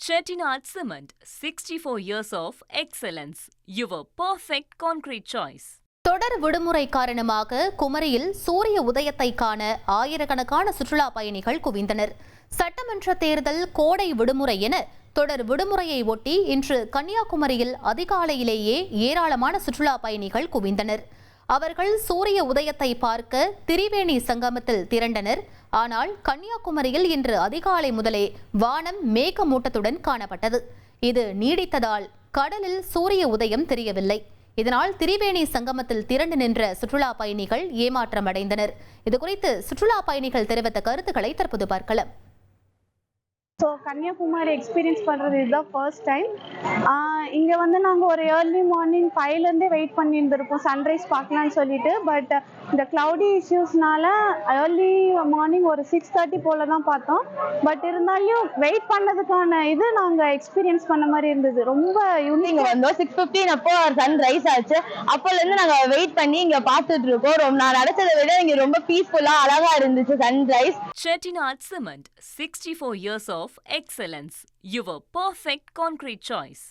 Chettinad Cement, 64 years of excellence. Your perfect concrete choice. தொடர் விடுமுறை காரணமாக குமரியில் சூரிய உதயத்தை காண ஆயிரக்கணக்கான சுற்றுலா பயணிகள் குவிந்தனர். சட்டமன்ற தேர்தல், கோடை விடுமுறை என தொடர் விடுமுறையை ஒட்டி இன்று கன்னியாகுமரியில் அதிகாலையிலேயே ஏராளமான சுற்றுலா பயணிகள் குவிந்தனர். அவர்கள் சூரிய உதயத்தை பார்க்க திரிவேணி சங்கமத்தில் திரண்டனர். ஆனால் கன்னியாகுமரியில் இன்று அதிகாலை முதலே வானம் மேகமூட்டத்துடன் காணப்பட்டது. இது நீடித்ததால் கடலில் சூரிய உதயம் தெரியவில்லை. இதனால் திரிவேணி சங்கமத்தில் திரண்டு நின்ற சுற்றுலா பயணிகள் ஏமாற்றமடைந்தனர். இதுகுறித்து சுற்றுலா பயணிகள் தெரிவித்த கருத்துக்களை தற்போது பார்க்கலாம். ஸோ கன்னியாகுமரி எக்ஸ்பீரியன்ஸ் பண்ணுறது இதுதான் ஃபர்ஸ்ட் டைம். இங்கே நாங்கள் ஒரு ஏர்லி மார்னிங் 5லேருந்தே வெயிட் பண்ணியிருந்திருப்போம் சன்ரைஸ் பார்க்கலான்னு சொல்லிட்டு. பட் இந்த க்ளவுடி இஷ்யூஸ்னால ஏர்லி மார்னிங் ஒரு 6:30 போல தான் பார்த்தோம். பட் இருந்தாலும் வெயிட் பண்ணதுக்கான இது நாங்கள் எக்ஸ்பீரியன்ஸ் பண்ண மாதிரி இருந்தது. ரொம்ப யூனிக். வந்தோம் 6:15 அப்போ சன்ரைஸ் ஆச்சு. அப்போலேருந்து நாங்கள் வெயிட் பண்ணி இங்கே பார்த்துட்டு இருக்கோம். நான் நடத்ததை விட இங்கே ரொம்ப பீஸ்ஃபுல்லாக அழகா இருந்துச்சு sunrise. Chettinad Cement, 64 years of excellence. Your perfect concrete choice.